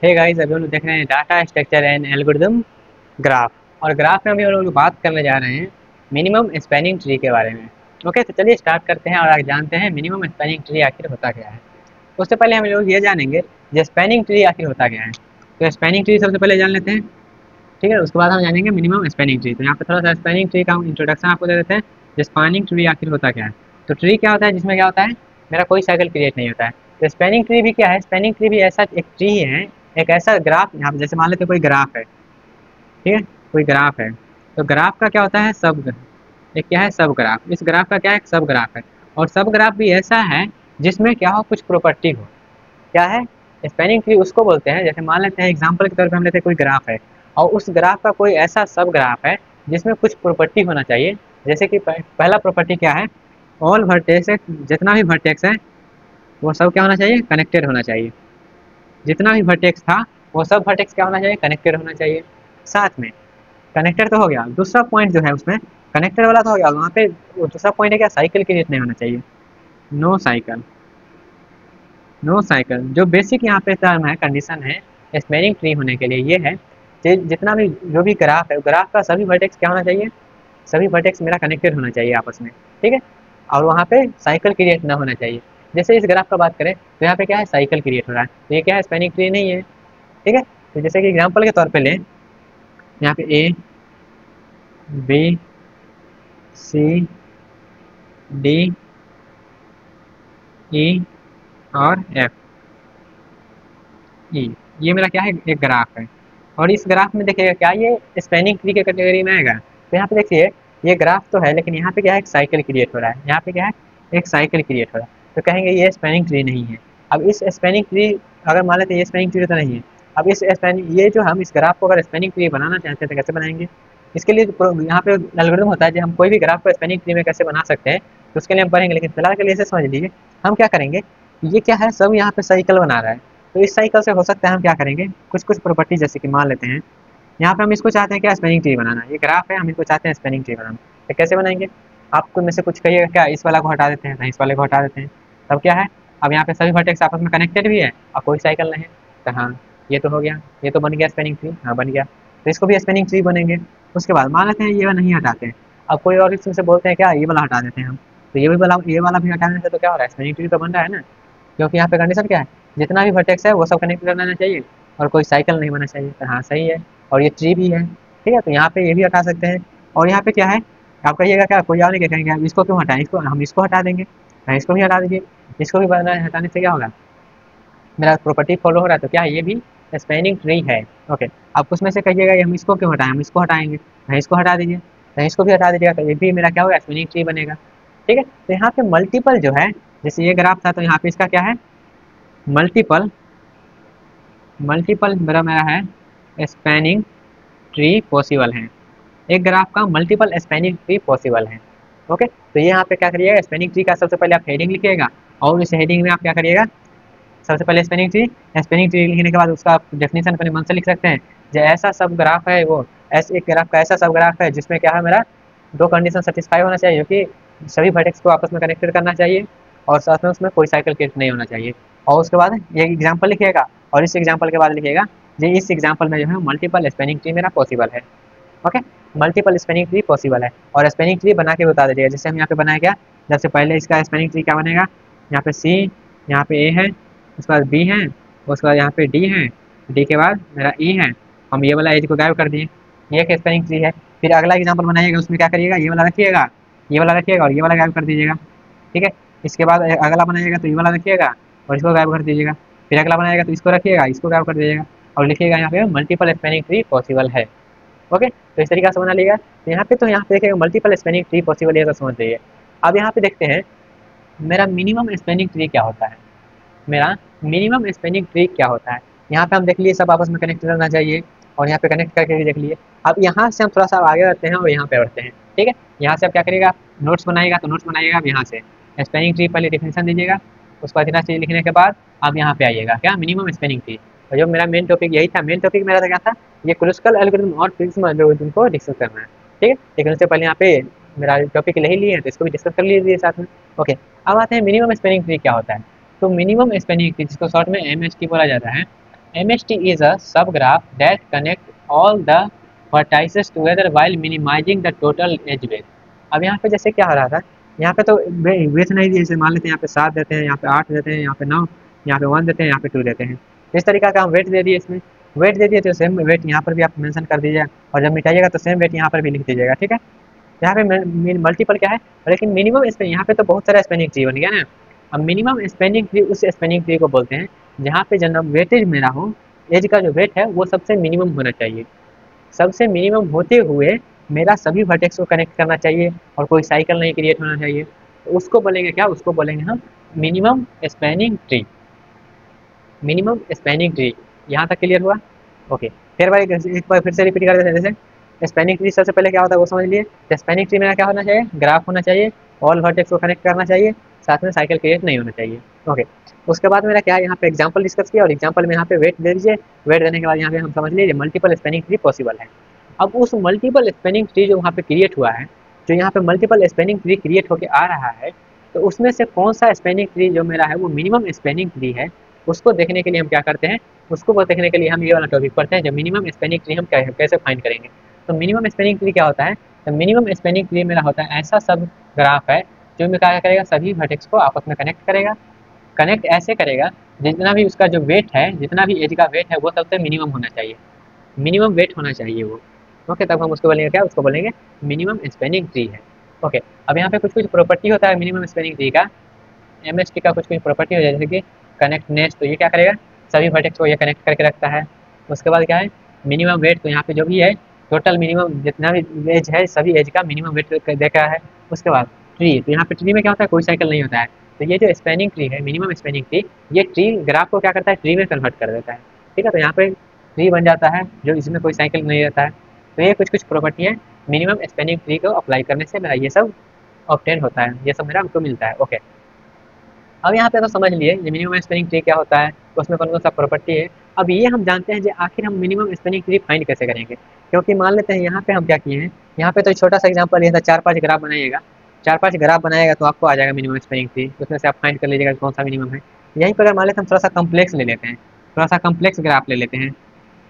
Hey guys, अभी हम लोग देख रहे हैं data structure and algorithm graph. और ग्राफ में अभी हम लोग बात करने जा रहे हैं मिनिमम स्पैनिंग ट्री के बारे में। ओके, तो चलिए स्टार्ट करते हैं और आगे जानते हैं मिनिमम स्पैनिंग ट्री आखिर होता क्या है। उससे पहले हम लोग ये जानेंगे कि स्पैनिंग ट्री आखिर होता क्या है। तो स्पैनिंग ट्री सबसे पहले जान लेते हैं, ठीक है। उसके बाद हम जानेंगे मिनिमम स्पैनिंग ट्री। तो यहाँ पे थोड़ा सा स्पैनिंग ट्री का इंट्रोडक्शन आपको दे देते हैं। स्पैनिंग ट्री आखिर होता क्या है। तो ट्री क्या होता है जिसमें क्या होता है, मेरा कोई साइकिल क्रिएट नहीं होता है। तो स्पैनिंग ट्री भी क्या है, स्पैनिंग ट्री भी ऐसा एक ट्री है, एक ऐसा ग्राफ। यहाँ पे जैसे मान लेते हैं कोई ग्राफ है, ठीक है, कोई ग्राफ है। तो ग्राफ का क्या होता है, सब एक क्या है, सब ग्राफ। इस ग्राफ का क्या है, एक सब ग्राफ है। और सब ग्राफ भी ऐसा है जिसमें क्या हो, कुछ प्रॉपर्टी हो। क्या है, स्पैनिंग ट्री उसको बोलते हैं। जैसे मान लेते हैं एग्जांपल के तौर पे हम लेते हैं कोई ग्राफ है, और उस ग्राफ का कोई ऐसा सब ग्राफ है जिसमें कुछ प्रॉपर्टी होना चाहिए। जैसे कि पहला प्रॉपर्टी क्या है, ऑल वर्टेक्स, जितना भी वर्टेक्स है वो सब क्या होना चाहिए, कनेक्टेड होना चाहिए। जितना भी वर्टेक्स था वो सब वर्टेक्स क्या होना चाहिए, कनेक्टेड होना चाहिए। साथ में कनेक्टेड तो हो गया, दूसरा पॉइंट जो है उसमें कनेक्टेड वाला तो हो गया, वहाँ पे दूसरा पॉइंट है क्या, साइकिल क्रिएट नहीं होना चाहिए। नो साइकिल, नो साइकिल जो बेसिक यहाँ पे टर्म है, कंडीशन है स्पैनिंग ट्री होने के लिए ये है कि जितना भी जो भी ग्राफ है, ग्राफ का सभी वर्टेक्स क्या होना चाहिए, सभी वर्टेक्स मेरा कनेक्टेड होना चाहिए आपस में, ठीक है। और वहाँ पे साइकिल क्रिएट ना होना चाहिए। जैसे इस ग्राफ का बात करें तो यहाँ पे क्या है, साइकिल क्रिएट हो रहा है, तो ये क्या है, स्पैनिंग ट्री नहीं है, ठीक है। तो जैसे कि एग्जांपल के तौर पे लें, यहाँ पे A B C D E और एफ ई, ये मेरा क्या है, एक ग्राफ है। और इस ग्राफ में देखिएगा क्या ये स्पैनिंग ट्री के कैटेगरी में आएगा। तो यहाँ पे देखिए ये ग्राफ तो है, लेकिन यहाँ पे क्या है, एक साइकिल क्रिएट हो रहा है। यहाँ पे क्या है, एक साइकिल क्रिएट हो रहा है, तो कहेंगे ये स्पैनिंग ट्री नहीं है। अब इस स्पैनिंग ट्री अगर मान लेते हैं ये स्पैनिंग ट्री तो नहीं है। अब इस स्पैनिंग, ये जो हम इस ग्राफ को अगर स्पैनिंग ट्री बनाना चाहते हैं तो कैसे बनाएंगे। इसके लिए यहाँ पे एल्गोरिथम होता है कि हम कोई भी ग्राफ को स्पैनिंग ट्री में कैसे बना सकते हैं, तो उसके लिए हम पढ़ेंगे। लेकिन फिलहाल के लिए इसे समझ लीजिए, हम क्या करेंगे, ये क्या है, सब यहाँ पे साइकिल बना रहा है। तो इस साइकिल से हो सकता है हम क्या करेंगे, कुछ कुछ प्रॉपर्टी जैसे कि मान लेते हैं यहाँ पे हम इसको चाहते हैं क्या, स्पैनिंग ट्री बनाना। ये ग्राफ है, हम इसको चाहते हैं स्पैनिंग ट्री बनाना। तो कैसे बनाएंगे, आपको में से कुछ कहिएगा क्या, इस वाला को हटा देते हैं, नहीं इस वाले को हटा देते हैं। तब क्या है, अब यहाँ पे सभी वर्टेक्स आपस में कनेक्टेड भी है और कोई साइकिल नहीं है। तो हाँ, ये तो हो गया, ये तो बन गया स्पैनिंग ट्री, हाँ बन गया। तो इसको भी स्पैनिंग ट्री बनेंगे। उसके बाद मान लेते हैं ये वाला नहीं हटाते हैं, अब कोई और किसी से बोलते हैं क्या, ये वाला हटा देते हैं हम। तो ये वाला भी हटाने से तो क्या हो रहा है, स्पैनिंग ट्री तो बन रहा है ना। क्योंकि यहाँ पे कंडीशन क्या है, जितना भी वर्टेक्स है वो सब कनेक्टेड रहना चाहिए और कोई साइकिल नहीं बनना चाहिए। तो हाँ सही है, और ये ट्री भी है, ठीक है। तो यहाँ पे ये भी हटा सकते हैं। और यहाँ पे क्या है, आप कहिएगा क्या, कोई और नहीं कहेंगे इसको क्यों हटाएं, इसको हम इसको हटा देंगे। हाँ, इसको भी हटा दीजिए, इसको भी हटाने से क्या होगा, मेरा प्रॉपर्टी फॉलो हो रहा है। तो क्या है, ये भी स्पैनिंग ट्री है। ओके, आप उसमें से कहिएगा हम इसको क्यों हटाएं, हम इसको हटाएंगे। हाँ, इसको हटा दीजिए, हाँ इसको भी हटा दीजिएगा, तो ये भी मेरा क्या होगा, स्पैनिंग ट्री बनेगा, ठीक है। तो यहाँ पे मल्टीपल जो है, जैसे ये ग्राफ था तो यहाँ पे इसका क्या है, मल्टीपल, मल्टीपल मेरा है स्पैनिंग ट्री पॉसिबल है। एक ग्राफ का मल्टीपल स्पैनिंग ट्री पॉसिबल है। ओके, तो ये यहाँ पे क्या करिएगा, स्पैनिंग ट्री का सबसे पहले आप हेडिंग लिखिएगा, और इस हेडिंग में आप क्या करिएगा, सबसे पहले स्पैनिंग ट्री लिखने के बाद उसका डेफिनेशन अपने मन से लिख सकते हैं। जो ऐसा सब ग्राफ है वो, ऐसे एक ग्राफ का ऐसा सब ग्राफ है जिसमें क्या है, मेरा दो कंडीशन सेटिस्फाई होना चाहिए, जो कि सभी वर्टेक्स को आपस में कनेक्टेड करना चाहिए और साथ में उसमें कोई साइकिल क्रिएट नहीं होना चाहिए। और उसके बाद ये एग्जाम्पल लिखिएगा, और इस एग्जाम्पल के बाद लिखिएगा जी इस एग्जाम्पल में जो है मल्टीपल स्पैनिंग ट्री मेरा पॉसिबल है। Okay, multiple spanning tree possible है, और स्पैनिंग ट्री बना के बता दीजिएगा। जैसे हम यहाँ पे बनाया क्या, सबसे पहले इसका स्पैनिंग ट्री क्या बनेगा, यहाँ पे सी, यहाँ पे ए है, उसके बाद बी है, उसके बाद यहाँ पे डी है, डी के बाद मेरा ई है, हम ये वाला एज को गायब कर दिए, ये एक स्पैनिंग ट्री है। फिर अगला एग्जाम्पल बनाइएगा, उसमें क्या करिएगा, ये वाला रखिएगा, ये वाला रखिएगा और ये वाला गायब कर दीजिएगा, ठीक है। इसके बाद अगला बनाइएगा तो ये वाला रखिएगा और इसको गायब कर दीजिएगा। फिर अगला बनाएगा तो इसको रखिएगा, इसको गायब कर दीजिएगा और लिखिएगा यहाँ पे मल्टीपल स्पैनिंग ट्री पॉसिबल है। ओके, तो इस तरीके से बना लिएगा। तो यहाँ पे देखिएगा मल्टीपल स्पैनिंग ट्री पॉसिबल है, तो समझ जाइए। अब यहाँ पे देखते हैं मेरा मिनिमम स्पैनिंग ट्री क्या होता है, मेरा मिनिमम स्पैनिंग ट्री क्या होता है। यहाँ पे हम देख लिए सब आपस में कनेक्ट रहना चाहिए, और यहाँ पे कनेक्ट करके भी देख लिए। अब यहाँ से हम थोड़ा सा आगे बढ़ते हैं और यहाँ पे बढ़ते हैं, ठीक है। यहाँ से आप क्या करिएगा, नोट्स बनाइएगा, तो नोट्स बनाइएगा अब यहाँ से स्पैनिंग ट्री पहले डिफिनेशन दीजिएगा, उसके बाद इतना चीज़ लिखने के बाद आप यहाँ पे आइएगा क्या, मिनिमम स्पैनिंग ट्री। और जो मेरा मेन टॉपिक यही था, मेन टॉपिक मेरा क्या था, ये क्रूस्कल एल्गोरिथम और प्रिज्म एल्गोरिथम को डिस्कस करना है, ठीक है। लेकिन उससे पहले यहाँ पे मेरा टॉपिक ले ही लिए हैं तो इसको भी डिस्कस कर लीजिए साथ में। ओके, अब आते हैं मिनिमम स्पैनिंग ट्री क्या होता है। तो मिनिमम स्पैनिंग ट्री, जिसको शॉर्ट में MST बोला जाता है, MST is a subgraph that connects all the vertices together while minimizing the total edge width। अब यहाँ पे जैसे क्या हो रहा था, यहाँ पे तो वेट नहीं दिए, जैसे मान लेते हैं यहाँ पे 7 देते हैं, यहाँ पे 8 देते हैं, यहाँ पे 9, यहाँ पे 1 देते हैं, यहाँ पे 2 देते हैं। इस तरीका का हम वेट दे दिए, इसमें वेट दे दिए तो सेम वेट यहाँ पर भी आप मेंशन कर दीजिए, और जब मिटाइएगा तो सेम वेट यहाँ पर भी लिख दीजिएगा, ठीक है। यहाँ पे मल्टीपल क्या है, लेकिन मिनिमम स्पेनिंग, यहाँ पे तो बहुत सारा स्पेनिंग ट्री बन गया ना। अब मिनिमम स्पेनिंग ट्री उस स्पेनिंग ट्री को बोलते हैं जहाँ पे जब वेटेज मेरा हो, एज का जो वेट है वो सबसे मिनिमम होना चाहिए। सबसे मिनिमम होते हुए मेरा सभी वर्टेक्स को कनेक्ट करना चाहिए और कोई साइकिल नहीं क्रिएट होना चाहिए, तो उसको बोलेंगे क्या, उसको बोलेंगे हम minimum spanning tree. Minimum spanning tree, यहाँ तक क्लियर हुआ? ओके, फिर भाई एक बार फिर से रिपीट कर देते हैं। जैसे स्पेनिंग ट्री सबसे पहले क्या होता है वो समझ लिए। स्पेनिंग ट्री में क्या होना चाहिए, ग्राफ होना चाहिए, ऑल वर्टेक्स को कनेक्ट करना चाहिए, साथ में साइकिल क्रिएट नहीं होना चाहिए। ओके, उसके बाद मेरा क्या है, यहाँ पे एग्जांपल डिस्कस किया और एग्जांपल में यहाँ पे वेट दे दीजिए। वेट देने के बाद यहाँ पे हम समझ लीजिए मल्टीपल स्पेनिंग ट्री पॉसिबल है। अब उस मल्टीपल स्पेनिंग ट्री जो वहाँ पे क्रिएट हुआ है, जो यहाँ पे मल्टीपल स्पेनिंग ट्री क्रिएट होकर आ रहा है, तो उसमें से कौन सा स्पेनिंग ट्री जो मेरा है वो मिनिमम स्पेनिंग ट्री है, उसको देखने के लिए हम क्या करते हैं, उसको देखने के लिए हम ये वाला टॉपिक पढ़ते हैं, जो मिनिमम स्पेनिंग ट्री हम कैसे फाइंड करेंगे। तो मिनिमम स्पेनिंग ट्री क्या होता है, तो मिनिमम स्पेनिंग ट्री मेरा होता है ऐसा सब ग्राफ है जो मैं क्या करेगा, सभी वर्टेक्स को आपस में कनेक्ट करेगा। कनेक्ट ऐसे करेगा जितना भी उसका जो वेट है, जितना भी एज का वेट है वो सबसे मिनिमम होना चाहिए, मिनिमम वेट होना चाहिए वो। ओके, तब हम उसको बोलेंगे क्या, उसको बोलेंगे मिनिमम स्पेनिंग ट्री है। ओके, अब यहाँ पे कुछ कुछ प्रॉपर्टी होता है मिनिमम स्पेनिंग ट्री का, MST का कुछ कुछ प्रॉपर्टी हो जाए, जैसे कि कनेक्टनेस, तो ये क्या करेगा, सभी वर्टेक्स को ये कनेक्ट करके रखता है। उसके बाद क्या है, मिनिमम वेट, तो यहाँ पे जो भी है टोटल मिनिमम जितना भी एज है सभी एज का मिनिमम वेट देखा है। उसके बाद ट्री, तो यहाँ पे ट्री में क्या होता है, कोई साइकिल नहीं होता है। तो ये जो स्पेनिंग ट्री है, मिनिमम स्पेनिंग ट्री, ये ट्री ग्राफ को क्या करता है, ट्री में कन्वर्ट कर देता है, ठीक है। तो यहाँ पे ट्री बन जाता है जो इसमें कोई साइकिल नहीं रहता है। तो ये कुछ कुछ प्रॉपर्टी है मिनिमम स्पेनिंग ट्री को अप्लाई करने से मेरा ये सब ऑब्टेन होता है, ये सब मेरा हमको मिलता है। ओके, अब यहाँ पे तो समझ लिए ये मिनिमम स्पेनिंग ट्री क्या होता है, उसमें कौन कौन सा प्रॉपर्टी है। अब ये हम जानते हैं कि आखिर हम मिनिमम स्पेनिंग ट्री फाइंड कैसे करेंगे, क्योंकि मान लेते हैं यहाँ पे हम क्या किए हैं, यहाँ पे तो छोटा सा एग्जांपल ये था, 4-5 ग्राफ बनाइएगा, 4-5 ग्राफ बनाएगा तो आपको आ जाएगा मिनिमम स्पेनिंग ट्री, उसमें से आप फाइंड कर लीजिएगा कौन सा मिनिमम है। यहीं पर अगर मान लेते हैं हम थोड़ा सा कम्प्लेक्स ले लेते हैं, थोड़ा सा कम्प्लेक्स ग्राफ ले लेते हैं,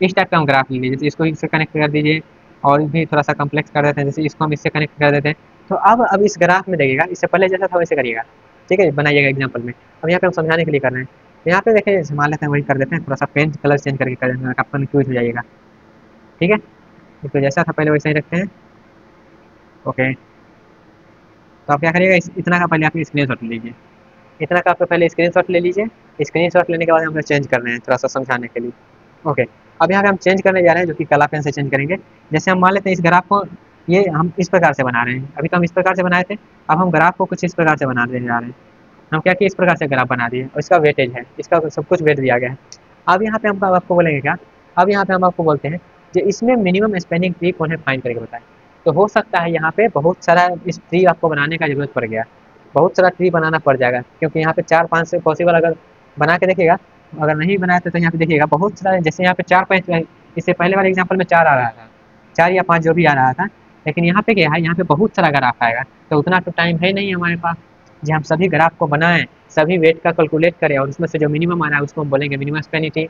इस टाइप का हम ग्राफ ले लीजिए, जैसे इसको इससे कनेक्ट कर दीजिए और भी थोड़ा सा कम्प्लेक्स कर देते हैं, जैसे इसको हम इससे कनेक्ट कर देते हैं। तो अब इस ग्राफ में देखिएगा, इससे पहले जैसा था वैसे करिएगा, ठीक है, बनाइएगा एग्जाम्पल में। अब यहाँ पे हम समझाने के लिए कर रहे हैं, तो यहाँ पे देखिए मान लेते हैं वही कर देते हैं, थोड़ा सा पेन कलर चेंज करके कर देते हैं, आप कन्फ्यूज हो जाइएगा, ठीक है। तो जैसा था पहले वैसा ही रखते हैं। ओके, तो आप क्या करिएगा, इतना का पहले आप स्क्रीन शॉट ले लीजिए, इतना का आप पहले स्क्रीन शॉट ले लीजिए। स्क्रीन शॉट लेने के बाद हम चेंज कर रहे हैं थोड़ा सा समझाने के लिए। ओके, अब यहाँ पे हम चेंज करने जा रहे हैं, जो कि कला पेन से चेंज करेंगे। जैसे हम मान लेते हैं इस ग्राफ को, ये हम इस प्रकार से बना रहे हैं, अभी तो हम इस प्रकार से बनाए थे, अब हम ग्राफ को कुछ इस प्रकार से बनाने जा रहे हैं। हम क्या किए, इस प्रकार से ग्राफ बना दिए और इसका वेटेज है, इसका सब कुछ वेट दिया गया है। अब यहाँ पे हम आपको बोलेंगे क्या, अब यहाँ पे हम आपको बोलते हैं कि इसमें मिनिमम स्पेनिंग ट्री कौन है फाइंड करके बताएं। तो हो सकता है यहाँ पे बहुत सारा इस ट्री आपको बनाने का जरूरत पड़ गया, बहुत सारा ट्री बनाना पड़ जाएगा, क्योंकि यहाँ पे 4-5 से पॉसिबल अगर बना के देखिएगा, अगर नहीं बनाए तो यहाँ पे देखिएगा बहुत सारा, जैसे यहाँ पे 4-5, इससे पहले वाले एग्जाम्पल में 4 आ रहा था, 4 या 5 जो भी आ रहा था, लेकिन यहाँ पे क्या है, यहाँ पे बहुत सारा ग्राफ आएगा, तो उतना तो टाइम है नहीं हमारे पास जी हम सभी ग्राफ को बनाएं, सभी वेट का कैलकुलेट करें और उसमें से जो मिनिमम आ रहा है उसको हम बोलेंगे मिनिमम स्पेनिंग ट्री।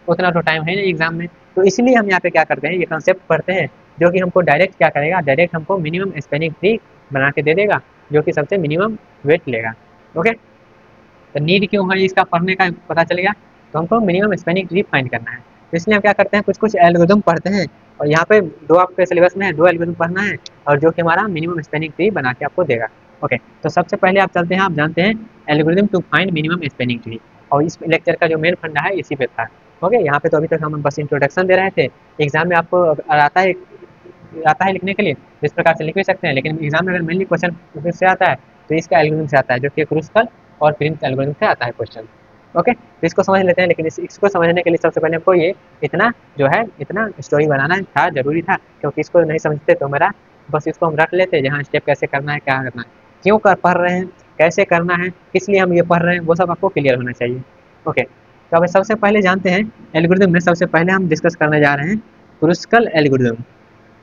उतना तो टाइम है नहीं एग्जाम में, तो इसलिए हम यहाँ पे क्या करते हैं, ये कंसेप्ट पढ़ते हैं जो कि हमको डायरेक्ट क्या करेगा, डायरेक्ट हमको मिनिमम स्पेनिंग ट्री बना के दे देगा, जो कि सबसे मिनिमम वेट लेगा। ओके, तो नीड क्यों है इसका पढ़ने का पता चल गया, तो हमको मिनिमम स्पेनिंग ट्री फाइंड करना है। तो इसलिए हम क्या करते हैं, कुछ कुछ एल्गोरिथम पढ़ते हैं, और यहाँ पे 2 आपके सिलेबस में है, 2 एल्गोरिथम पढ़ना है, और जो कि हमारा मिनिमम स्पेनिंग ट्री बना के आपको देगा। ओके, तो सबसे पहले आप चलते हैं, आप जानते हैं algorithm to find minimum spanning tree, और इस लेक्चर का जो मेन फंडा है इसी पे था। ओके, यहाँ पे तो अभी तक हम बस इंट्रोडक्शन दे रहे थे, एग्जाम में आपको आता है लिखने के लिए, इस प्रकार से लिख भी सकते हैं, लेकिन एग्जाम में अगर मेनली क्वेश्चन से आता है तो इसका एल्गोरिथम से आता है, जो कि क्रूस्कल और प्रिंस एल्गोरिथम से आता है क्वेश्चन। ओके, तो इसको समझ लेते हैं, लेकिन इसको समझने के लिए सबसे पहले हमको ये इतना जो है, इतना स्टोरी बनाना था, जरूरी था, क्योंकि इसको नहीं समझते तो मेरा बस इसको हम रख लेते, जहाँ स्टेप कैसे करना है, क्या करना है, क्यों पढ़ रहे हैं, कैसे करना है, किस लिए हम ये पढ़ रहे हैं, वो सब आपको क्लियर होना चाहिए। ओके, तो अब सबसे पहले जानते हैं एल्गोरिथम में, सबसे पहले हम डिस्कस करने जा रहे हैं क्रूस्कल एल्गोरिथम।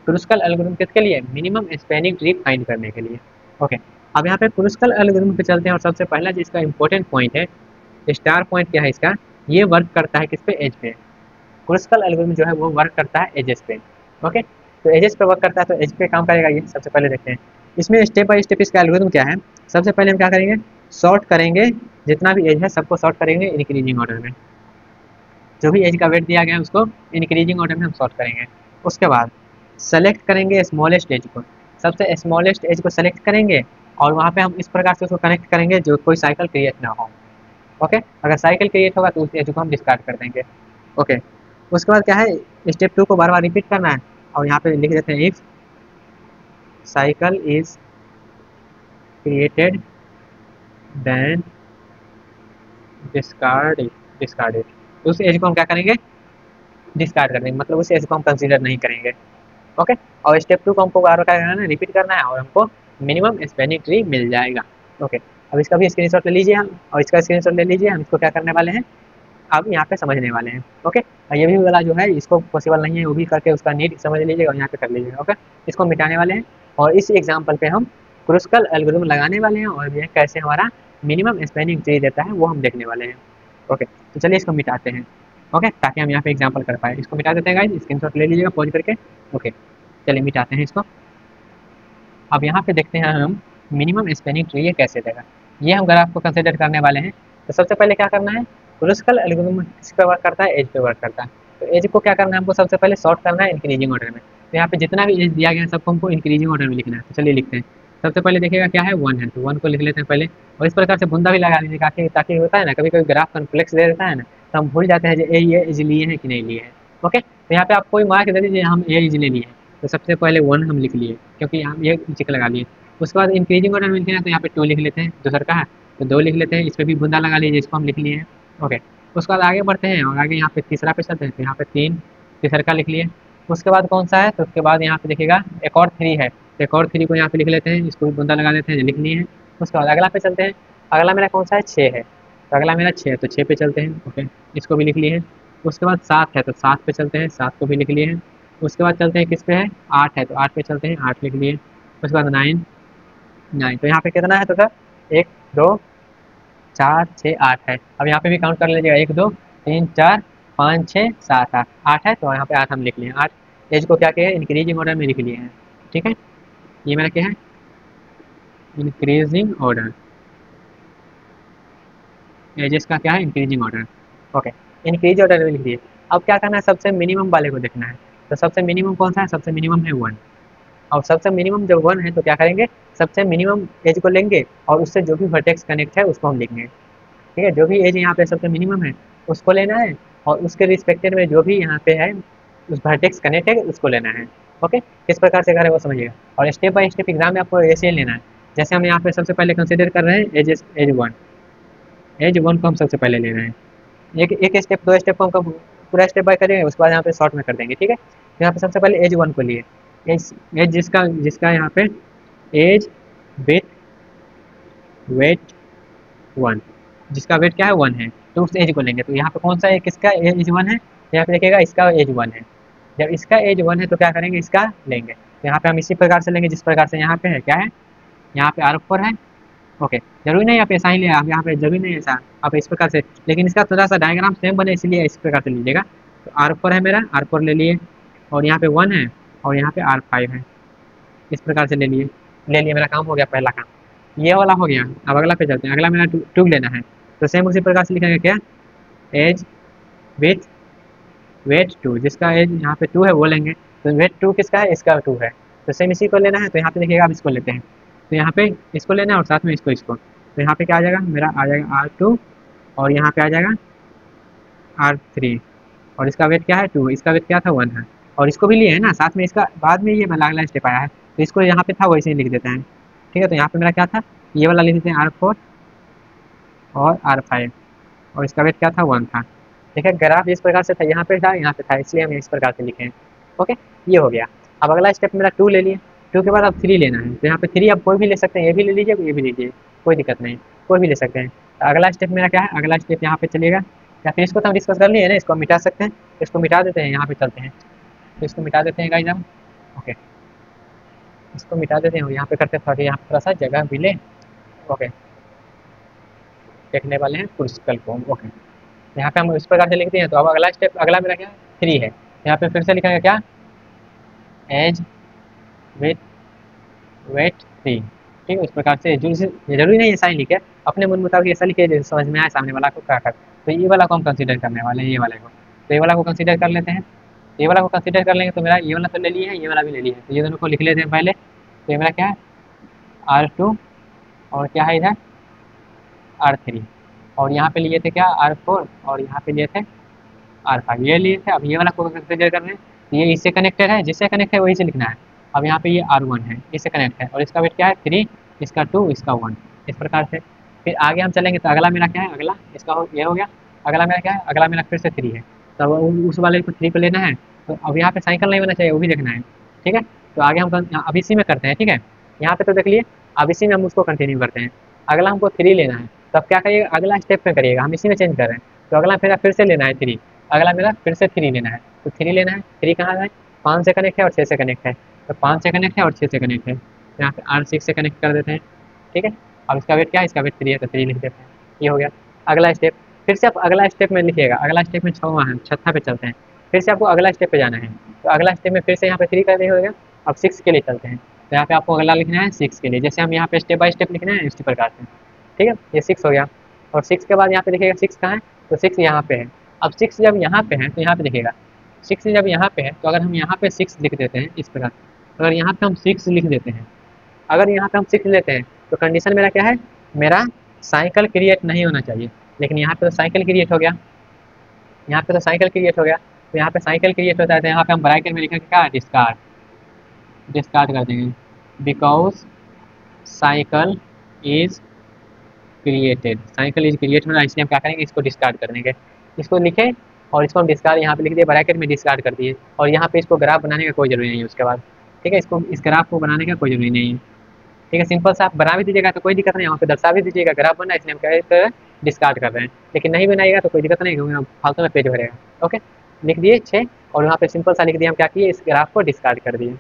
क्रूस्कल एल्गोरिथम किसके लिए, मिनिमम स्पेनिंग ट्री फाइंड करने के लिए। ओके, अब यहाँ पे क्रूस्कल एल्गोरिथम पे चलते हैं, और सबसे पहला जिसका इंपॉर्टेंट पॉइंट है, स्टार पॉइंट क्या है इसका, ये वर्क करता है किस पे, एज पे। क्रुस्कल एल्गोरिथम जो है वो वर्क करता है एजेस पे। ओके, तो एजेस पे वर्क करता है, तो एज पे काम करेगा ये। सबसे पहले देखते हैं इसमें स्टेप बाय स्टेप इसका एल्गोरिथम क्या है। सबसे पहले हम क्या करेंगे, सॉर्ट करेंगे, जितना भी एज है सबको सॉर्ट करेंगे इंक्रीजिंग ऑर्डर में। जो भी एज का वेट दिया गया है उसको इंक्रीजिंग ऑर्डर में हम सॉर्ट करेंगे। उसके बाद सेलेक्ट करेंगे स्मॉलेस्ट एज को, सबसे स्मॉलेस्ट एज को सेलेक्ट करेंगे और वहाँ पे हम इस प्रकार से उसको कनेक्ट करेंगे जो कोई साइकिल क्रिएट ना हो। ओके, अगर साइकिल क्रिएट होगा तो उस एज को हम डिस्कार्ड कर देंगे। ओके, उसके बाद क्या है, स्टेप 2 को बार बार रिपीट करना है और यहाँ पे लिख देते हैं if cycle is created then discard it. उस एज को हम क्या करेंगे, डिस्कार्ड कर देंगे, मतलब उस एज को हम कंसीडर नहीं करेंगे। ओके, और स्टेप 2 को हमको बार बार क्या करना है, रिपीट करना है और हमको मिनिमम स्पैनिंग ट्री मिल जाएगा। ओके, अब इसका भी स्क्रीनशॉट ले लीजिए हम, और इसका स्क्रीनशॉट ले लीजिए, हम इसको क्या करने वाले हैं, अब यहाँ पे समझने वाले हैं। ओके, और ये भी वाला जो है इसको पॉसिबल नहीं है, वो भी करके उसका नीड समझ लीजिएगा और यहाँ पे कर लीजिएगा। ओके, इसको मिटाने वाले हैं और इस एग्जाम्पल पे हम क्रुस्कल एल्गोरिथम लगाने वाले हैं और ये कैसे हमारा मिनिमम स्पैनिंग ट्री देता है वो हम देखने वाले हैं। ओके, तो चलिए इसको मिटाते हैं। ओके, ताकि हम यहाँ पे एग्जाम्पल कर पाए, इसको मिटा देते हैं गाइस, स्क्रीनशॉट ले लीजिएगा पॉज करके। ओके, चलिए मिटाते हैं इसको। अब यहाँ पे देखते हैं हम मिनिमम स्पैनिंग ट्री ये कैसे देगा, ये हम ग्राफ को कंसिडर करने वाले हैं। तो सबसे पहले क्या करना है, क्रुस्कल एल्गोरिथम किस पे वर्क करता है, एज पे वर्क करता है। तो एज को क्या करना है, हमको सबसे पहले सॉर्ट करना है इंक्रीजिंग ऑर्डर में। तो यहाँ पे जितना भी एज दिया गया है सबको हमको इंक्रीजिंग ऑर्डर में लिखना है। तो चलिए लिखते हैं, सबसे पहले देखिएगा क्या है, 1 है, तो 1 को लिख लेते हैं पहले। और इस प्रकार से बुंदा भी लगा लीजिएगा ताकि होता है ना, कभी कभी ग्राफ कॉम्प्लेक्स दे देता है ना, तो हम भूल जाते हैं ये एज लिए हैं कि नहीं लिए हैं। ओके, तो यहाँ पे आप कोई मार्क दे दीजिए, हम ये एज ले लिए, तो सबसे पहले 1 हम लिख लिए क्योंकि हम ये टिक लगा लिए। उसके बाद इंक्रीजिंग ऑर्डर में लिखना है, तो यहाँ पे 2 लिख लेते हैं, दूसरा का है तो 2 लिख लेते हैं, इस पर भी बुंदा लगा लीजिए, इसको हम लिख लिए हैं। ओके, उसके बाद आगे बढ़ते हैं और आगे यहाँ पे तीसरा पे चलते हैं, तो यहाँ पे 3 तीसरा का लिख लिए। उसके बाद कौन सा है, तो उसके बाद यहाँ पे देखिएगा एक और 3 है, तो एक और 3 को यहाँ पे लिख लेते हैं, इसको भी बुंदा लगा देते हैं, लिख लिए हैं। उसके बाद अगला पे चलते हैं, अगला मेरा कौन सा है, 6 है, तो अगला मेरा 6 है, तो 6 पे चलते हैं। ओके, इसको भी लिख लिए हैं। उसके बाद 7 है, तो 7 पे चलते हैं, 7 को भी लिख लिए हैं। उसके बाद चलते हैं किस पे है, 8 है, तो 8 पे चलते हैं, 8 लिख लिए। उसके बाद 9, तो यहाँ पे कितना है, तो सर 1 2 4 6 8 है। अब यहाँ पे भी काउंट कर लीजिएगा, 1 2 3 4 5 6 7 8, 8 है, तो यहाँ पे 8 हम लिख लिए। 8 एज को क्या किया है, इंक्रीजिंग ऑर्डर में लिख लिए हैं। ठीक है, ये मेरा क्या है, इंक्रीजिंग ऑर्डर, एजेस का क्या है, increasing order. Okay, increase order में लिख दिए। अब क्या करना है, सबसे मिनिमम वाले को देखना है, तो सबसे मिनिमम कौन सा है, सबसे मिनिमम है 1। और सबसे मिनिमम जब 1 है तो क्या करेंगे, सबसे मिनिमम एज को लेंगे और उससे जो भी वर्टेक्स कनेक्ट है उसको हम लिखेंगे। ठीक है, जो भी एज यहाँ पे सबसे मिनिमम है उसको लेना है और उसके रिस्पेक्टेड में जो भी यहाँ पे है उस वर्टेक्स कनेक्ट है उसको लेना है। ओके, किस प्रकार से करें वो समझिएगा, और स्टेप बाय स्टेप एग्जाम में आपको ऐसे ही लेना है। जैसे हम यहाँ पे सबसे पहले कंसिडर कर रहे हैं एज 1 को हम सबसे पहले ले रहे हैं, एक स्टेप 2 स्टेप को हम पूरा स्टेप बाय करेंगे, उसके बाद यहाँ पे शॉर्ट में कर देंगे। ठीक है, तो यहाँ पे सबसे पहले एज 1 को लिए, एज जिसका जिसका यहाँ पे एज विथ वेट 1, जिसका वेट क्या है 1 है, तो उस एज को लेंगे। तो यहाँ पे कौन सा है, किसका एज 1 है, तो यहाँ पे देखिएगा इसका एज 1 है। जब इसका एज 1 है तो क्या करेंगे, इसका लेंगे। तो यहाँ पे हम इसी प्रकार से लेंगे जिस प्रकार से यहाँ पे है, क्या है, यहाँ पे R4 है। ओके, जरूरी नहीं आप ऐसा ही ले, आप यहाँ पे जरूरी नहीं ऐसा, आप इस प्रकार से, लेकिन इसका थोड़ा सा डायग्राम सेम बने इसलिए इस प्रकार से लीजिएगा। तो R4 है मेरा, R4 ले लिए, और यहाँ पे 1 है और यहाँ पे R5 है, इस प्रकार से ले लिए मेरा काम हो गया, पहला काम ये वाला हो गया। अब अगला पे चलते हैं, अगला मेरा 2 लेना है, तो सेम उसी प्रकार से लिखेंगे, क्या एज विथ वेट 2, जिसका एज यहाँ पे 2 है वो लेंगे। तो वेट 2 किसका है, इसका 2 है, तो सेम इसी को लेना है। तो यहाँ पे देखिएगा, अब इसको लेते हैं, तो यहाँ पे इसको लेना है और साथ में इसको। तो यहाँ पे क्या आ जाएगा, मेरा आ जाएगा R2 और यहाँ पे आ जाएगा R3, और इसका वेट क्या है 2, इसका वेट क्या था 1 है, और इसको भी लिए है ना साथ में, इसका बाद में ये अगला स्टेप आया है, तो इसको यहाँ पे था वैसे ही लिख देते हैं। ठीक है, तो यहाँ पे मेरा क्या था, ये वाला लिख देते हैं R4 और R5, और इसका वेट क्या था 1 था। ठीक है, ग्राफ इस प्रकार से था, यहाँ पे था, इसलिए हम इस प्रकार से लिखे हैं। ओके, ये हो गया। अब अगला स्टेप मेरा 2 ले लिए, 2 के बाद अब 3 लेना है, तो यहाँ पे 3 आप कोई भी ले सकते हैं, ये भी ले लीजिए, ये भी लीजिए, कोई दिक्कत नहीं, कोई भी ले सकते हैं। तो अगला स्टेप मेरा क्या है, अगला स्टेप यहाँ पे चलिएगा, या फिर इसको तो हम डिस्कस कर लिए ना, इसको मिटा सकते हैं, इसको मिटा देते हैं, यहाँ पे चलते हैं, तो इसको मिटा देते हैं गाइस हम। ओके, इसको मिटा देते हैं, यहाँ पे करते हैं, यहाँ पे थोड़ा सा जगह मिले। ओके, देखने वाले हैं क्रुस्कल को। ओके, यहाँ पे हम इस प्रकार से लिखते हैं। तो अब अगला स्टेप, अगला मेरा क्या है, 3 है। यहाँ पे फिर से लिखेंगे क्या, एज विथ वेट 3। ठीक है, इस प्रकार से जरूरी नहीं ऐसा ही लिखे, अपने मन मुताबिक ऐसा लिखे जैसे समझ में आए सामने वाला को क्या कर। तो ये वाला को हम कंसीडर करने वाले हैं, ये वाले को। तो ये वाला को कंसीडर कर लेते हैं। ये वाला को कंसीडर कर लेंगे तो मेरा ये वाला तो ले लिया है, ये वाला भी ले लिया है, तो ये दोनों को लिख लेते हैं पहले। तो ये मेरा क्या है, R2, और क्या है इधर R3, और यहाँ पे लिए थे क्या R4, और यहाँ पे लिए थे R5, ये लिए थे। अब ये वाला को कंसीडर कर रहे हैं, तो ये इससे कनेक्टेड है, जिससे कनेक्ट है वही से लिखना है। अब यहाँ पे ये R1 है, इससे कनेक्ट है, और इसका वेट क्या है 3, इसका 2, इसका 1, इस प्रकार से। फिर आगे हम चलेंगे तो अगला मेरा क्या है, अगला इसका ये हो गया। अगला मेरा क्या है, अगला मेरा फिर से 3 है, तो उस वाले को 3 को लेना है। तो अब यहाँ पे साइकिल नहीं होना चाहिए, वो भी देखना है। ठीक है, तो आगे हम अब इसी में करते हैं। ठीक है, यहाँ पे तो देख लिए, अब इसी में हम उसको कंटिन्यू करते हैं। अगला हमको 3 लेना है, तो अब क्या करिएगा, अगला स्टेप में करिएगा, हम इसी में चेंज कर रहे हैं। तो अगला फिर से लेना है 3, अगला मेरा फिर से 3 लेना है। तो 3 लेना है, 3 कहाँ है, 5 से कनेक्ट है और 6 से कनेक्ट है। तो 5 से कनेक्ट है और 6 से कनेक्ट है, तो यहाँ पे R6 से कनेक्ट कर देते हैं। ठीक है, अब इसका वेट क्या है, इसका वेट 3 है, तो 3 लिख देते हैं। ये हो गया अगला स्टेप। फिर से आप अगला स्टेप में लिखिएगा, अगला स्टेप में 6वां है, 6वां पे चलते हैं। फिर से आपको अगला स्टेप पे जाना है, तो अगला स्टेप में फिर से यहाँ पे 3 कर होगा। अब 6 के लिए चलते हैं, तो यहाँ पे आपको अगला लिखना है 6 के लिए, जैसे हम यहाँ पे स्टेप बाय स्टेप लिखना है इसी प्रकार से। ठीक है, ये 6 हो गया, और 6 के बाद यहाँ पे देखिएगा 6 कहाँ है, तो 6 यहाँ पे है। अब 6 जब यहाँ पे है तो यहाँ पे देखिएगा 6 जब यहाँ पे है, तो अगर हम यहाँ पे 6 लिख देते हैं इस प्रकार, अगर यहाँ पे हम 6 लिख देते हैं, अगर यहाँ पे हम 6 लेते हैं तो कंडीशन मेरा क्या है, मेरा साइकिल क्रिएट नहीं होना चाहिए। लेकिन यहाँ पे तो साइकिल क्रिएट हो गया, यहाँ पे तो साइकिल क्रिएट हो गया। तो यहाँ पे साइकिल क्रिएट होता है, तो यहाँ पे हम ब्रैकेट में लिखेंगे क्या, डिस्कार्ड, डिस्कार्ड कर देंगे, because cycle is created, cycle is create होना, इसलिए हम क्या करेंगे, इसको डिस्कार्ड कर देंगे। इसको लिखे और इसको हम डिस्कार्ड यहाँ पे लिख दिए, ब्रैकेट में डिस्कार्ड कर दिए, और यहाँ पे इसको ग्राफ बनाने का कोई जरूरी नहीं है उसके बाद। ठीक है, इसको इस ग्राफ को बनाने का कोई जरूरी नहीं है। ठीक है, सिंपल सा आप बना भी दीजिएगा तो कोई दिक्कत नहीं, वहाँ पे दर्शा भी दीजिएगा ग्राफ बना, इसलिए हम क्या कर रहे हैं, डिस्कार्ड कर रहे हैं। लेकिन नहीं बनाइएगा तो कोई दिक्कत नहीं, क्योंकि फालतू में पेज भरेगा। ओके, लिख दिए 6, और यहाँ पे सिंपल सा लिख दिया, हम क्या किए, इस ग्राफ को डिस्कार्ड कर दिए।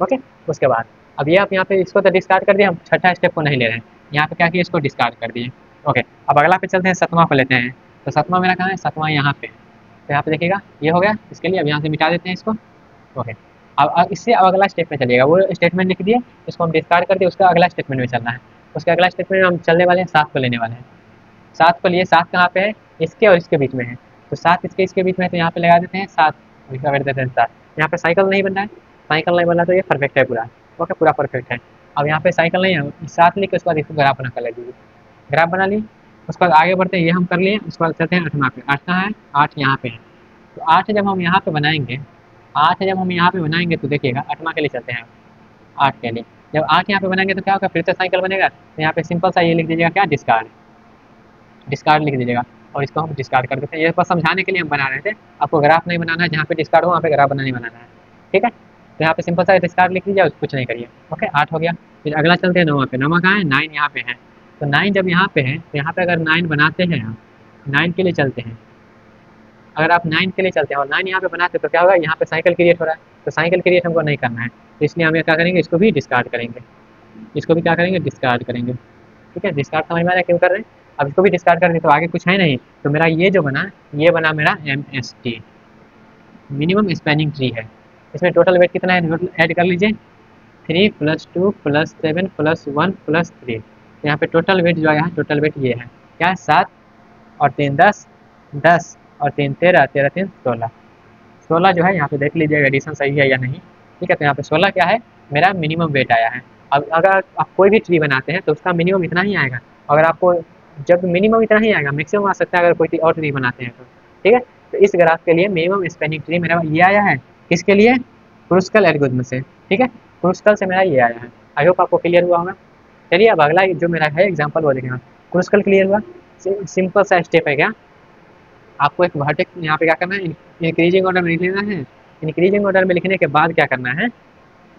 ओके, उसके बाद अब ये आप यहाँ पे इसको तो डिस्कार्ड कर दिए, हम छठा स्टेप को नहीं ले रहे हैं, यहाँ पे क्या किए, इसको डिस्कार्ड कर दिए। ओके, अब अगला पे चलते हैं, 7वां को लेते हैं। तो 7वां मेरा कहाँ है, 7वां यहाँ पे, तो यहाँ पे देखिएगा ये हो गया। इसके लिए अब यहाँ से मिटा देते हैं इसको। ओके, अब इससे अब अगला स्टेटमेंट चलिएगा, वो स्टेटमेंट लिख दिए, इसको हम डिस्कार्ड कर दिए, उसका अगला स्टेटमेंट में चलना है। उसके अगला स्टेटमेंट में हम चलने वाले हैं 7 को लेने वाले हैं। 7 को लिए, 7 कहाँ पे है, इसके और इसके बीच में है, तो 7 इसके बीच में है, तो यहाँ पे लगा देते हैं 7, इसका कर देते हैं 7। यहाँ पे साइकिल नहीं बन रहा है, साइकिल नहीं बन रहा तो ये परफेक्ट है पूरा। ओके, पूरा परफेक्ट है। अब यहाँ पे साइकिल नहीं है, 7 लिख के उसके बाद इसको ग्राफ बना कर लीजिए, ग्राफ बना ली। उसके बाद आगे बढ़ते हैं, ये हम कर लिए। उसके बाद चलते हैं 8वां पे, 8 कहाँ है, 8 यहाँ पे है। तो 8 जब हम यहाँ पे बनाएंगे, 8 जब हम यहाँ पे बनाएंगे तो देखिएगा 8वां के लिए चलते हैं। 8 के लिए जब 8 यहाँ पे बनाएंगे तो क्या होगा, फिर से साइकिल बनेगा। तो यहाँ पे सिंपल सा ये लिख दीजिएगा क्या, डिस्कार्ड, डिस्कार्ड लिख दीजिएगा, और इसको हम डिस्कार्ड कर देते हैं। ये बस समझाने के लिए हम बना रहे थे, आपको ग्राफ नहीं बनाना है, जहाँ पे डिस्कार्ड हो वहाँ पे ग्राफ बनाने बनाना है। ठीक है, तो यहाँ पे सिंपल सा डिस्कार्ड लिख लीजिए, कुछ नहीं करिए। ओके, 8 हो गया। फिर अगला चलते हैं 9वां पे। 9वां कहाँ है, 9 यहाँ पे है। तो 9 जब यहाँ पे है, तो यहाँ पे अगर 9 बनाते हैं, आप 9 के लिए चलते हैं, अगर आप 9 के लिए चलते हैं और 9 यहाँ पे बनाते हैं, तो क्या होगा, यहाँ पे साइकिल क्रिएट हो रहा है, तो साइकिल क्रिएट हमको नहीं करना है, तो इसलिए हम क्या करेंगे, इसको भी डिस्कार्ड करेंगे, इसको भी क्या करेंगे, डिस्कार्ड करेंगे। ठीक है, डिस्कार्ड समझ में आ रहा है क्यों कर रहे हैं। अब इसको भी डिस्कार्ड कर दें तो आगे कुछ है नहीं, तो मेरा ये जो बना, ये बना मेरा MST, मिनिमम स्पैनिंग ट्री है। इसमें टोटल वेट कितना है, ऐड कर लीजिए, 3 + 2 + 7 + 1 + 3। यहाँ पे टोटल वेट जो आया है, टोटल वेट ये है क्या है, 7 और 3 10, 10 और 3 13, 13 3 16, 16 जो है यहाँ पे देख लीजिएगा एडिशन सही है या नहीं। ठीक है, तो यहाँ पे 16 क्या है, मेरा मिनिमम वेट आया है। अब अगर आप कोई भी ट्री बनाते हैं तो उसका मिनिमम इतना ही आएगा, अगर आपको जब मिनिमम इतना ही आएगा, मैक्सिमम आ सकता है अगर कोई और ट्री बनाते हैं तो। ठीक है, तो इस ग्राफ के लिए मिनिमम स्पैनिंग ट्री मेरा ये आया है, किसके लिए, क्रूस्कल एल्गोरिथम से। ठीक है, क्रूस्कल से मेरा ये आया है। आई होप आपको क्लियर हुआ होगा। चलिए अब अगला जो मेरा है एग्जाम्पल वो देखेंगे। क्रूस्कल क्लियर हुआ, सिंपल सा स्टेप है क्या, आपको एक वर्टेक्स यहाँ पे क्या करना है, इंक्रीजिंग ऑर्डर में लिख लेना है। इंक्रीजिंग ऑर्डर में लिखने के बाद क्या करना है,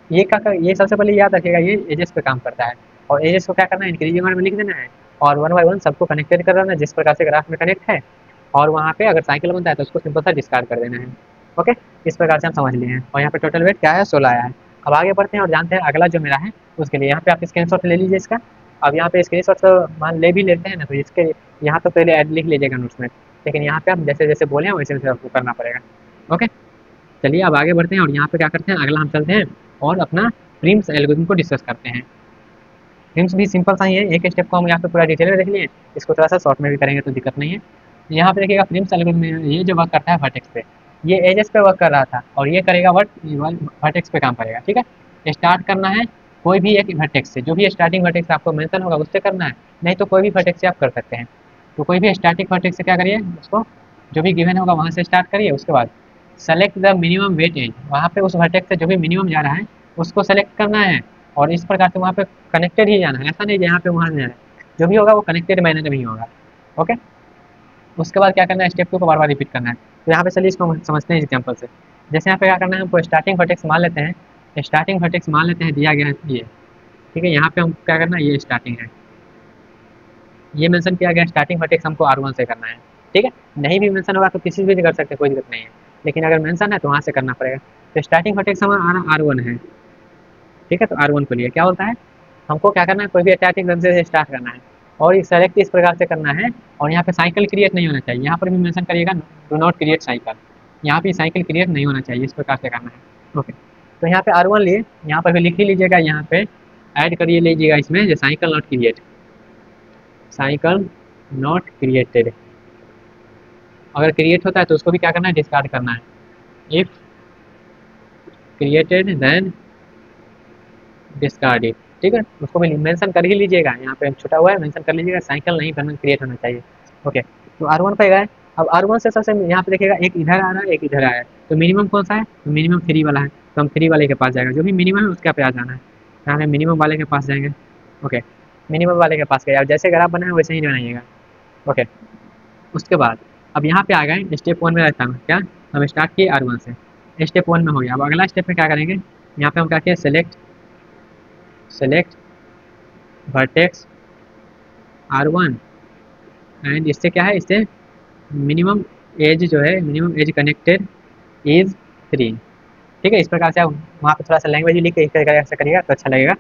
ये सबसे पहले याद रखिएगा, ये एजेस पे काम करता है, और एजेस को क्या करना है, इंक्रीजिंग ऑर्डर में लिख देना है, और 1 बाय 1 सबको कनेक्टेड कर देना है जिस प्रकार से ग्राफ में कनेक्ट है, और वहाँ पे अगर साइकिल बनता है तो उसको सिंपल सा डिस्कार्ड कर देना है। ओके, इस प्रकार से हम समझ लिए हैं, और यहाँ पे टोटल वेट क्या है, 16 आया है। अब आगे बढ़ते हैं और जानते हैं अगला जो मेरा है उसके लिए। यहाँ पे आप स्क्रीनशॉट ले लीजिए इसका। अब यहाँ पे स्क्रीनशॉट तो मान ले भी लेते हैं ना, तो इसके यहाँ तो पहले ऐड लिख लीजिएगा नोट्स में। लेकिन यहाँ पे आप जैसे जैसे बोले हैं वैसे वैसे आपको करना पड़ेगा। ओके, चलिए अब आगे बढ़ते हैं और यहाँ पे क्या करते हैं, अगला हम चलते हैं और अपना प्रिम्स एल्गोरिथम को डिस्कस करते हैं। प्रिम्स भी सिंपल सा ही है, एक स्टेप को हम यहाँ पे पूरा डिटेल में देख लिए, इसको थोड़ा सा शॉर्ट में भी करेंगे तो दिक्कत नहीं है। यहाँ पे देखिएगा प्रिम्स एल्गोरिथम में ये जो वर्क करता है वर्टेक्स पे, ये एजेस पे वर्क कर रहा था और ये करेगा वर्टेक्स पे काम करेगा। ठीक है, स्टार्ट करना है कोई भी एक वर्टेक्स से, जो भी स्टार्टिंग वर्टेक्स आपको मेंशन होगा उससे करना है, नहीं तो कोई भी वर्टेक्स से आप कर सकते हैं। तो कोई भी स्टार्टिंग वर्टेक्स से क्या करिए, उसको जो भी गिवन होगा वहाँ से स्टार्ट करिए, उसके बाद select the minimum weight edge, वहाँ पे उस वर्टेक्स से जो भी मिनिमम जा रहा है उसको सेलेक्ट करना है और इस प्रकार से वहाँ पे कनेक्टेड ही जाना है, ऐसा नहीं यहाँ पे वहाँ जाना है, जो भी होगा वो कनेक्टेड मैनर में ही होगा। ओके, उसके बाद क्या करना है, स्टेप 2 को बार बार रिपीट करना है। तो यहाँ पे चलिए इसको समझते हैं एग्जाम्पल से। जैसे यहाँ पे क्या करना है, हमको स्टार्टिंग वर्टेक्स मान लेते हैं, स्टार्टिंग वर्टेक्स मान लेते हैं दिया गया है ये। ठीक है, यहाँ पे हम क्या करना है, ये स्टार्टिंग है, ये मेंशन किया गया स्टार्टिंग वर्टेक्स हमको R1 से करना है। ठीक है, नहीं भी मेंशन होगा तो किसी भी कर सकते हैं, कोई दिक्कत नहीं है, लेकिन अगर मेंशन है तो वहाँ से करना पड़ेगा। तो स्टार्टिंग वर्टेक्स हमारा R1 है। ठीक है, तो R1 को लिए क्या बोलता है, हमको क्या करना है, कोई भी स्टार्टिंग रन से स्टार्ट करना है और ये सेलेक्ट इस प्रकार से करना है और यहाँ पे साइकिल क्रिएट नहीं होना चाहिए, यहाँ पर भी मेंशन करिएगा डू नॉट क्रिएट साइकिल, यहाँ पे साइकिल क्रिएट नहीं होना चाहिए, इस प्रकार से करना है। ओके, तो यहाँ पे R1 लिए, यहाँ पर भी लिख ही लीजिएगा, यहाँ पे ऐड करिए लीजिएगा इसमें जो cycle not create, cycle not created, अगर क्रिएट होता है तो उसको भी क्या करना है, डिस्कार्ड करना है। If created then discard it. ठीक है, उसको भी मेंशन कर ही लीजिएगा, यहाँ पे छुटा हुआ है मेंशन कर लीजिएगा, साइकिल नहीं करना, क्रिएट होना चाहिए। ओके, तो R1 पे गए, अब R1 से सबसे यहाँ पे देखिएगा एक इधर आ रहा है एक इधर आया है, तो मिनिमम कौन सा है, तो मिनिमम 3 वाला है, तो हम 3 वाले के पास जाएगा, जो भी मिनिमम है उसके पे आ जाना है, यहाँ पे मिनिमम वाले के पास जाएंगे। ओके, मिनिमम वाले के पास गए, अब जैसे ग्राफ बना है वैसे ही बनाइएगा। ओके, उसके बाद अब यहाँ पे आ गए स्टेप 1 में रहता है क्या, हम स्टार्ट किए R1 से, स्टेप 1 में हो गया। अब अगला स्टेप में क्या करेंगे, यहाँ पे हम क्या किए, सेलेक्ट वर्टेक्स R1 एंड इससे क्या है, इससे मिनिमम एज जो है, मिनिमम एज कनेक्टेड इज 3। ठीक है, इस प्रकार से आप वहाँ पे थोड़ा सा लैंग्वेज लिख के इस प्रकार से करिएगा तो अच्छा लगेगा।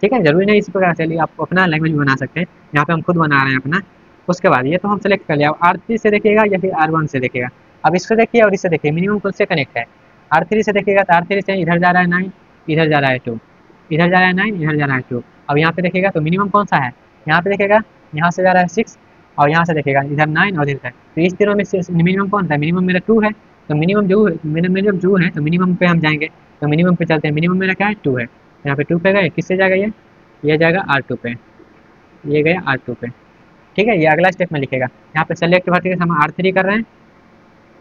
ठीक है, जरूरी नहीं इसी प्रकार से, आप अपना लैंग्वेज बना सकते हैं, यहाँ पे हम खुद बना रहे हैं अपना। उसके बाद ये तो हम सेलेक्ट कर लिया, अब R3 से देखिएगा या फिर R1 से देखिएगा, अब इसको देखिए और इससे देखिए मिनिमम कौन से कनेक्ट है, R3 से देखिएगा तो R3 से इधर जा रहा है 9, इधर जा रहा है 2, इधर जा रहा है 9, इधर जा रहा है 2। अब यहाँ पे देखिएगा तो मिनिमम कौन सा है, यहाँ पे देखिएगा यहाँ से जा रहा है 6 और यहाँ से देखिएगा इधर 9 और इधर, तो इस तीनों में मिनिमम कौन सा है, मिनिमम मेरा 2 है, तो मिनिमम जो है तो मिनिमम पे हम जाएंगे, तो मिनिमम पे चलते हैं, मिनिमम मेरा क्या है 2 है, यहाँ पे 2 पे गए, किससे जाएगा ये जाएगा R2 पे, ये गया R2 पे। ठीक है, ये अगला स्टेप में लिखेगा, यहाँ पे सेलेक्ट वर्टेक्स हम R3 कर रहे हैं,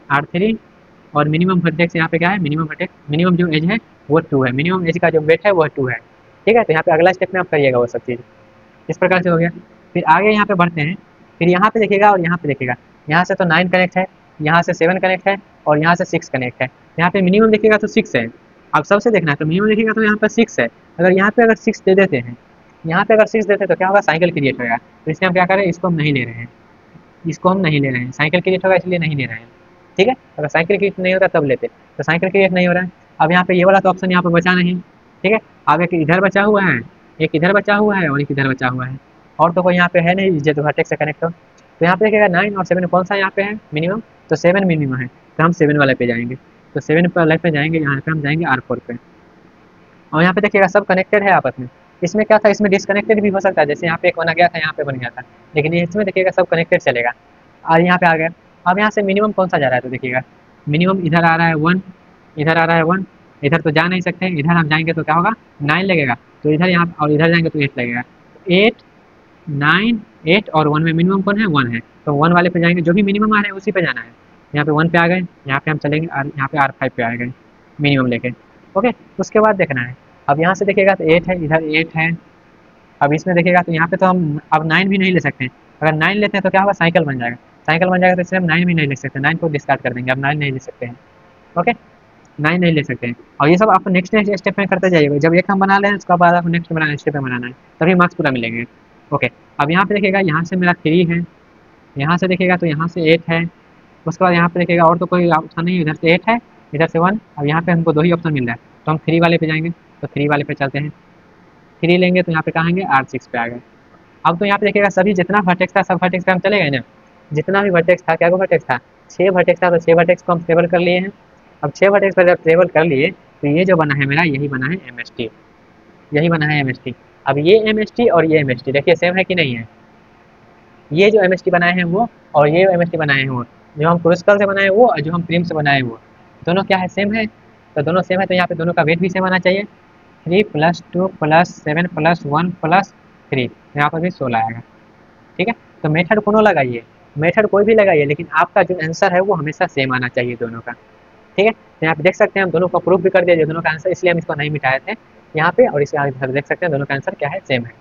R3 और मिनिमम वर्टेक्स यहाँ पे क्या है, मिनिमम वर्टेक्स, मिनिमम जो एज है वो 2 है, मिनिमम एज का जो वेट है वो 2 है। ठीक है, तो यहाँ पे अगला स्टेप में आप करिएगा वो सब चीज़, इस प्रकार से हो गया। फिर आगे यहाँ पे बढ़ते हैं, फिर यहाँ पे देखिएगा और यहाँ पे देखिएगा, यहाँ से तो 9 कनेक्ट है, यहाँ से 7 कनेक्ट है और यहाँ से 6 कनेक्ट है, यहाँ पे मिनिमम देखिएगा तो 6 है, अब सबसे देखना है तो मिनिमम देखिएगा तो यहाँ पर 6 है, अगर यहाँ पे अगर 6 दे देते हैं, यहाँ पे अगर 6 देते हैं तो क्या होगा, साइकिल क्रिएट होगा, तो इसलिए हम क्या करें, इसको हम नहीं ले रहे हैं, इसको हम नहीं ले रहे हैं, साइकिल क्रिएट होगा इसलिए नहीं ले रहे हैं। ठीक है, अगर साइकिल क्रिएट नहीं होता तब लेते, तो साइकिल क्रिएट नहीं हो रहा है। अब यहाँ पे ये वाला तो ऑप्शन यहाँ पे बचा नहीं। ठीक है, अब एक इधर बचा हुआ है, एक इधर बचा हुआ है और एक इधर बचा हुआ है, और तो कोई यहाँ पे है नहीं जो वर्टेक्स से कनेक्ट हो, तो यहाँ पे देखिएगा 9 और 7 कौन सा यहाँ पे है मिनिमम, तो 7 मिनिमम है, तो हम 7 वाले पे जाएंगे, तो 7 वाले पे जाएंगे, यहाँ पे हम जाएंगे R4 पे, और यहाँ पे देखिएगा सब कनेक्टेड है आपस में। इसमें क्या था, इसमें डिसकनेक्टेड भी हो सकता है, जैसे यहाँ पे एक बना गया था यहाँ पे बन गया था, लेकिन इसमें देखिएगा सब कनेक्टेड चलेगा। और यहाँ पे आ गया, अब यहाँ से मिनिमम कौन सा जा रहा है, तो देखिएगा मिनिमम इधर आ रहा है 1, इधर आ रहा है 1, इधर तो जा नहीं सकते, इधर हम जाएंगे तो क्या होगा 9 लगेगा, तो इधर यहाँ और इधर जाएंगे तो 8 लगेगा, 8 9 8 और 1 में मिनिमम कौन है 1 है, तो 1 वाले पे जाएंगे, जो भी मिनिमम आ रहे हैं उसी पे जाना है। यहाँ पे 1 पे आ गए, यहाँ पे हम चलेंगे यहाँ पे R5 पे आ गए मिनिमम लेके। ओके, उसके बाद देखना है, अब यहाँ से देखिएगा तो 8 है, इधर 8 है, अब इसमें देखिएगा तो यहाँ पे तो हम अब 9 भी नहीं ले सकते हैं, अगर 9 लेते हैं तो क्या होगा, साइकिल बन जाएगा, साइकिल बन जाएगा तो इसलिए हम 9 भी नहीं ले सकते, 9 को डिस्कार्ड कर देंगे, अब 9 नहीं ले सकते हैं। ओके, 9 नहीं ले सकते हैं, और ये सब आप नेक्स्ट स्टेप में करते जाइएगा, जब एक हम बना लें उसके बाद आपको नेक्स्ट बनाना स्टेप में बनाना है, तभी मार्क्स पूरा मिलेंगे। ओके, अब यहाँ पे देखिएगा, यहाँ से मेरा 3 है, यहाँ से देखिएगा तो यहाँ से 8 है, उसके बाद यहाँ पे देखिएगा और तो कोई ऑप्शन नहीं है, इधर से 8 है, इधर से 1, अब यहाँ पे हमको 2 ही ऑप्शन मिल रहा है, तो हम 3 वाले पे जाएंगे, तो 3 वाले पे चलते हैं, 3 लेंगे तो यहाँ पे कहाँ आएंगे R6 पे आ गए। अब तो यहाँ पे देखिएगा सभी जितना वर्टेक्स था सब वर्टेक्स पे हम चले गए ना, जितना भी वर्टेक्स था, क्या को वर्टेक्स था, 6 वर्टेक्स था, तो 6 वर्टेक्स को हम स्टेबल कर लिए हैं। अब 6 वर्टेक्स पर जब स्टेबल कर लिए तो ये जो बना है मेरा, यही बना है एम एस टी, यही बना है एम एस टी। अब ये एम एस टी और ये एम एस टी देखिए सेम है कि नहीं है, ये जो एम एस टी बनाए हैं वो, और ये एम एस टी बनाए हैं वो, जो हम क्रूस्कल से बनाए वो और जो हम प्रिम से बनाए वो, दोनों क्या है, सेम है। तो दोनों सेम है, तो यहाँ पे दोनों का वेट भी सेम आना चाहिए। 3 + 2 + 7 + 1 + 3, यहाँ पर भी 16 आएगा। ठीक है, तो मेथड कोनो लगाइए, मेथड कोई भी लगाइए, लेकिन आपका जो आंसर है वो हमेशा सेम आना चाहिए दोनों का। ठीक है, तो यहाँ पे देख सकते हैं हम दोनों को प्रूफ भी कर दिया दोनों का आंसर, इसलिए हम इसको नहीं मिटाए थे यहाँ पे, और इसे आगे देख सकते हैं दोनों का आंसर क्या है, सेम है।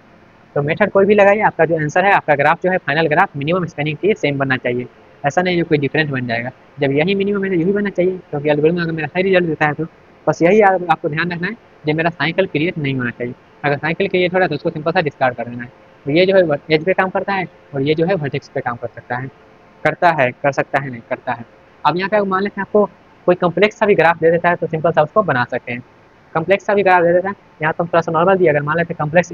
तो मेथड कोई भी लगाइए, आपका जो आंसर है, आपका ग्राफ जो है, final graph minimum spanning tree same बनना चाहिए। ऐसा नहीं जो कोई डिफरेंट बन जाएगा, जब यही मिनिमम है तो यही बनना चाहिए, क्योंकि एल्गोरिथम अगर मेरा सही रिजल्ट देता है तो बस यही आपको ध्यान रखना है, जब मेरा साइकिल क्रिएट नहीं होना चाहिए। अगर साइकिल क्रिएट हो रहा है तो उसको सिंपल सा डिस्कार्ड कर देना है। तो ये जो है एज पे काम करता है, और ये जो है वर्टेक्स पे काम कर सकता है, करता है, कर सकता है नहीं, करता है। अब यहाँ पे मान लेते हैं आपको कोई कम्प्लेक्स सा भी ग्राफ दे देता है, तो सिंपल सा उसको बना सकते हैं। कम्प्लेक्स सा भी ग्राफ दे देता है, यहाँ तो हम थोड़ा सा नॉर्मल दिया, अगर मान लेते हैं कम्प्लेक्स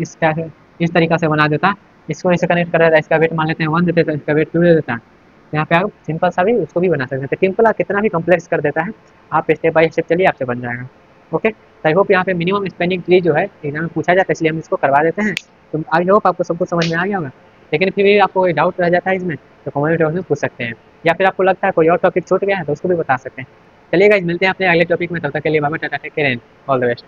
इस तरीका से बना देता, इसको इसे कनेक्ट कर देता है, इसका वेट मान लेते हैं 1 देते, तो इसका वेट 2 दे देता है। यहाँ पे आप सिंपल सा भी उसको भी बना सकते हैं। तो सिंपल कितना भी कम्प्लेक्स कर देता है, आप स्टेप बाय स्टेप चलिए, आपसे बन जाएगा। ओके, तो आई होप यहाँ पे मिनिमम स्पेनिंग ट्री जो है एग्जाम में पूछा जाता है, इसलिए हम इसको करवा देते हैं। तो आई होप आपको सब कुछ समझ में आ गया होगा, लेकिन फिर भी आपको कोई डाउट रह जाता है इसमें, तो कमेंट बॉक्स में पूछ सकते हैं, या फिर आपको लगता है कोई और टॉपिक छूट गया है तो उसको भी बता सकते हैं। चलिए गाइस, मिलते हैं अपने अगले टॉपिक में, तब तक के लिए bye bye, tata, take care and all the best.